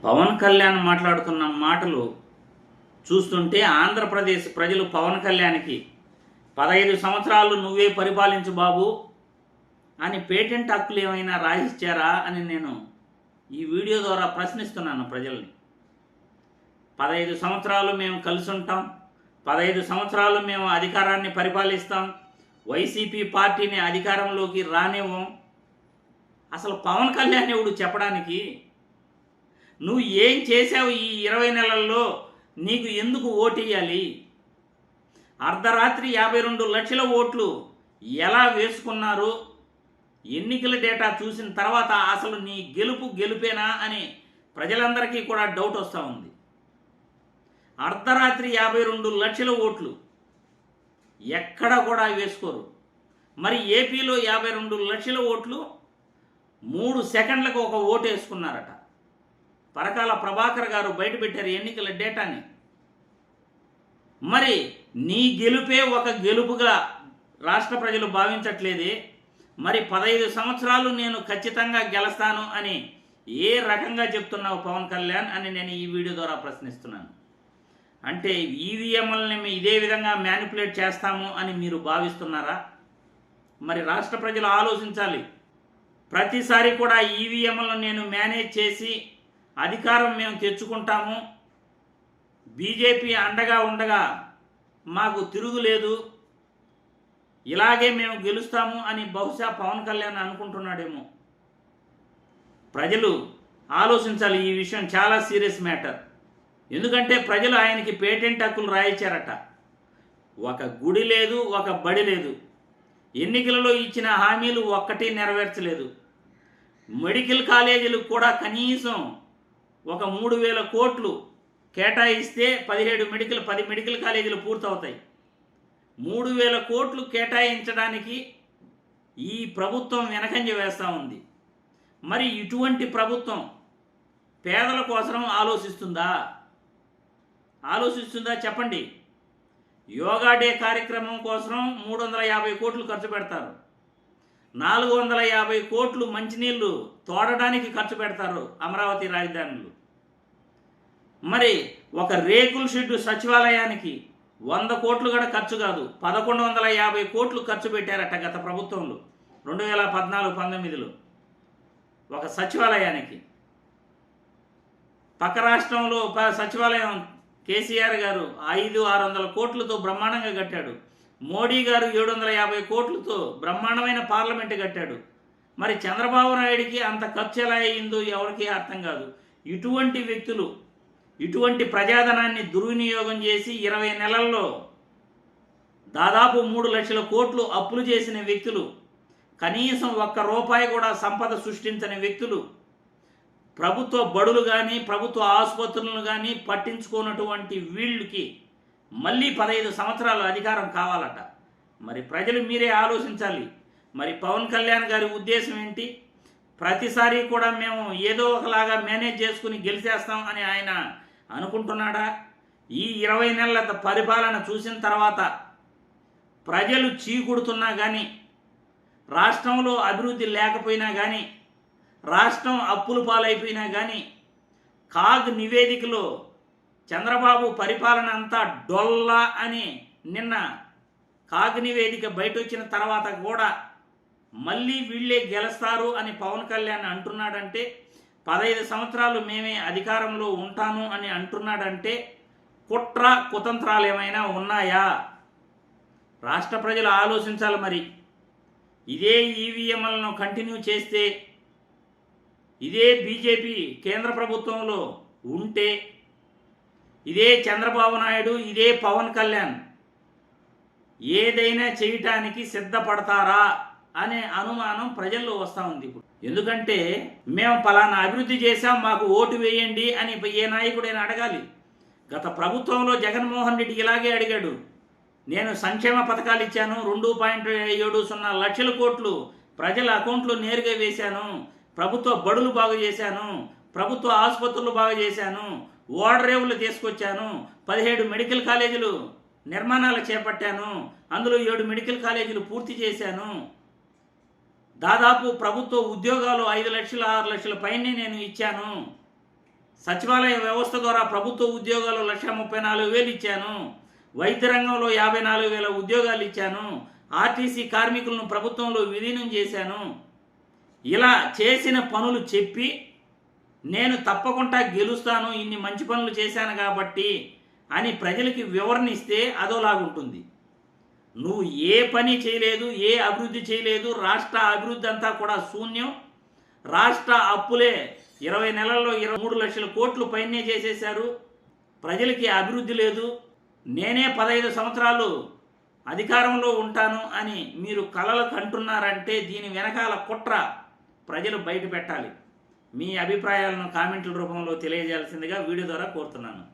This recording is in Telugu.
పవన్ కళ్యాణ్ మాట్లాడుతున్న మాటలు చూస్తుంటే ఆంధ్రప్రదేశ్ ప్రజలు పవన్ కళ్యాణ్కి 15 సంవత్సరాలు నువ్వే పరిపాలించు బాబు అని పేటెంట్ హక్కులు ఏమైనా రాయిచ్చారా అని నేను ఈ వీడియో ద్వారా ప్రశ్నిస్తున్నాను ప్రజల్ని. 15 సంవత్సరాలు మేము కలిసి ఉంటాం, 15 సంవత్సరాలు మేము అధికారాన్ని పరిపాలిస్తాం, వైసీపీ పార్టీని అధికారంలోకి రానివ్వం. అసలు పవన్ కళ్యాణ్ ఎవడు చెప్పడానికి? నువ్వు ఏం చేసావు ఈ 20 నెలల్లో? నీకు ఎందుకు ఓటేయాలి? అర్ధరాత్రి 52 లక్షల ఓట్లు ఎలా వేసుకున్నారు? ఎన్నికల డేటా చూసిన తర్వాత అసలు నీ గెలుపేనా అని ప్రజలందరికీ కూడా డౌట్ వస్తూ ఉంది. అర్ధరాత్రి 52 లక్షల ఓట్లు ఎక్కడ కూడా వేసుకోరు. మరి ఏపీలో 52 లక్షల ఓట్లు 3 సెకండ్లకు ఒక ఓటు వేసుకున్నారట. పరకాల ప్రభాకర్ గారు బయటపెట్టారు ఎన్నికల డేటాని. మరి నీ గెలుపే ఒక గెలుపుగా రాష్ట్ర ప్రజలు భావించట్లేదే. మరి 15 సంవత్సరాలు నేను ఖచ్చితంగా గెలుస్తాను అని ఏ రకంగా చెప్తున్నావు పవన్ కళ్యాణ్ అని నేను ఈ వీడియో ద్వారా ప్రశ్నిస్తున్నాను. అంటే ఈవీఎంలని ఇదే విధంగా మ్యానిపులేట్ చేస్తాము అని మీరు భావిస్తున్నారా? మరి రాష్ట్ర ప్రజలు ఆలోచించాలి. ప్రతిసారి కూడా ఈవీఎంలను నేను మేనేజ్ చేసి అధికారం మేము తెచ్చుకుంటాము, బీజేపీ అండగా ఉండగా మాకు తిరుగులేదు, ఇలాగే మేము గెలుస్తాము అని బహుశా పవన్ కళ్యాణ్ అనుకుంటున్నాడేమో. ప్రజలు ఆలోచించాలి. ఈ విషయం చాలా సీరియస్ మ్యాటర్. ఎందుకంటే ప్రజలు ఆయనకి పేటెంట్ హక్కులు రాయించారట. ఒక గుడి లేదు, ఒక బడి లేదు. ఎన్నికలలో ఇచ్చిన హామీలు ఒక్కటి నెరవేర్చలేదు. మెడికల్ కాలేజీలకు కూడా కనీసం ఒక 3,000 కోట్లు కేటాయిస్తే 10 మెడికల్ కాలేజీలు పూర్తవుతాయి. 3,000 కోట్లు కేటాయించడానికి ఈ ప్రభుత్వం వెనకంజ వేస్తూ ఉంది. మరి ఇటువంటి ప్రభుత్వం పేదల కోసం ఆలోచిస్తుందా చెప్పండి. యోగా డే కార్యక్రమం కోసం 350 కోట్లు ఖర్చు పెడతారు. 450 కోట్లు మంచినీళ్ళు తోడడానికి ఖర్చు పెడతారు అమరావతి రాజధానిలో. మరి ఒక రేకుల షెడ్డు సచివాలయానికి 100 కోట్లు కూడా ఖర్చు కాదు, 1150 కోట్లు ఖర్చు పెట్టారట గత ప్రభుత్వంలో 2014-19లో ఒక సచివాలయానికి. పక్క రాష్ట్రంలో సచివాలయం కేసీఆర్ గారు 500-600 కోట్లతో బ్రహ్మాండంగా కట్టాడు. మోడీ గారు 750 కోట్లతో బ్రహ్మాండమైన పార్లమెంటు కట్టాడు. మరి చంద్రబాబు నాయుడికి అంత ఖర్చు ఎలా అయిందో ఎవరికీ అర్థం కాదు. ఇటువంటి వ్యక్తులు ఇటువంటి ప్రజాధనాన్ని దుర్వినియోగం చేసి 20 నెలల్లో దాదాపు 3 లక్షల కోట్లు అప్పులు చేసిన వ్యక్తులు, కనీసం ₹1 కూడా సంపద సృష్టించని వ్యక్తులు, ప్రభుత్వ బడులు కానీ ప్రభుత్వ ఆసుపత్రులను కానీ పట్టించుకున్నటువంటి వీళ్ళకి మళ్ళీ 15 సంవత్సరాలు అధికారం కావాలట. మరి ప్రజలు మీరే ఆలోచించాలి. మరి పవన్ కళ్యాణ్ గారి ఉద్దేశం ఏంటి? ప్రతిసారి కూడా మేము ఏదో ఒకలాగా మేనేజ్ చేసుకుని గెలిచేస్తాం అని ఆయన అనుకుంటున్నాడా? ఈ 20 నెలల పరిపాలన చూసిన తర్వాత ప్రజలు చీకుడుతున్నా కానీ, రాష్ట్రంలో అభివృద్ధి లేకపోయినా కానీ, రాష్ట్రం అప్పుల పాలైపోయినా కానీ, కాగ్ నివేదికలో చంద్రబాబు పరిపాలన అంతా డొల్లా అని నిన్న కాగ్ నివేదిక బయట వచ్చిన తర్వాత కూడా మళ్ళీ వీళ్ళే గెలుస్తారు అని పవన్ కళ్యాణ్ అంటున్నాడంటే, 15 సంవత్సరాలు మేమే అధికారంలో ఉంటాను అని అంటున్నాడంటే కుట్ర కుతంత్రాలు ఏమైనా ఉన్నాయా? రాష్ట్ర ప్రజలు ఆలోచించాలి. మరి ఇదే ఈవీఎంలను కంటిన్యూ చేస్తే, ఇదే బీజేపీ కేంద్ర ప్రభుత్వంలో ఉంటే, ఇదే చంద్రబాబు నాయుడు, ఇదే పవన్ కళ్యాణ్ ఏదైనా చేయటానికి సిద్ధపడతారా అనే అనుమానం ప్రజల్లో వస్తూ ఉంది ఇప్పుడు. ఎందుకంటే మేము పలానా అభివృద్ధి చేశాం, మాకు ఓటు వేయండి అని ఏ నాయకుడైనా అడగాలి. గత ప్రభుత్వంలో జగన్మోహన్ రెడ్డి ఇలాగే అడిగాడు. నేను సంక్షేమ పథకాలు ఇచ్చాను, 2.70 లక్షల కోట్లు ప్రజల అకౌంట్లో నేరుగా వేశాను, ప్రభుత్వ బడులు బాగు చేశాను, ప్రభుత్వ ఆసుపత్రులు బాగు చేశాను, ఓడరేవులు తీసుకొచ్చాను, 17 మెడికల్ కాలేజీలు నిర్మాణాలు చేపట్టాను, అందులో 7 మెడికల్ కాలేజీలు పూర్తి చేశాను, దాదాపు ప్రభుత్వ ఉద్యోగాలు 5 లక్షల 6 లక్షల పైనే నేను ఇచ్చాను, సచివాలయ వ్యవస్థ ద్వారా ప్రభుత్వ ఉద్యోగాలు 1,34,000 ఇచ్చాను. వైద్య రంగంలో 54,000 ఉద్యోగాలు ఇచ్చాను. ఆర్టీసీ కార్మికులను ప్రభుత్వంలో విలీనం చేశాను. ఇలా చేసిన పనులు చెప్పి నేను తప్పకుండా గెలుస్తాను, ఇన్ని మంచి పనులు చేశాను కాబట్టి అని ప్రజలకి వివరణ ఇస్తే అదోలాగుంటుంది. నువ్వు ఏ పని చేయలేదు, ఏ అభివృద్ధి చేయలేదు, రాష్ట్ర అభివృద్ధి అంతా కూడా శూన్యం. రాష్ట్ర అప్పులే 20 నెలల్లో 23 లక్షల కోట్లు పైనే చేసేశారు. ప్రజలకి అభివృద్ధి లేదు. నేనే 15 సంవత్సరాలు అధికారంలో ఉంటాను అని మీరు కలలు కంటున్నారంటే దీని వెనకాల కుట్ర ప్రజలు బయట పెట్టాలి. మీ అభిప్రాయాలను కామెంట్ల రూపంలో తెలియజేయాల్సిందిగా వీడియో ద్వారా కోరుతున్నాను.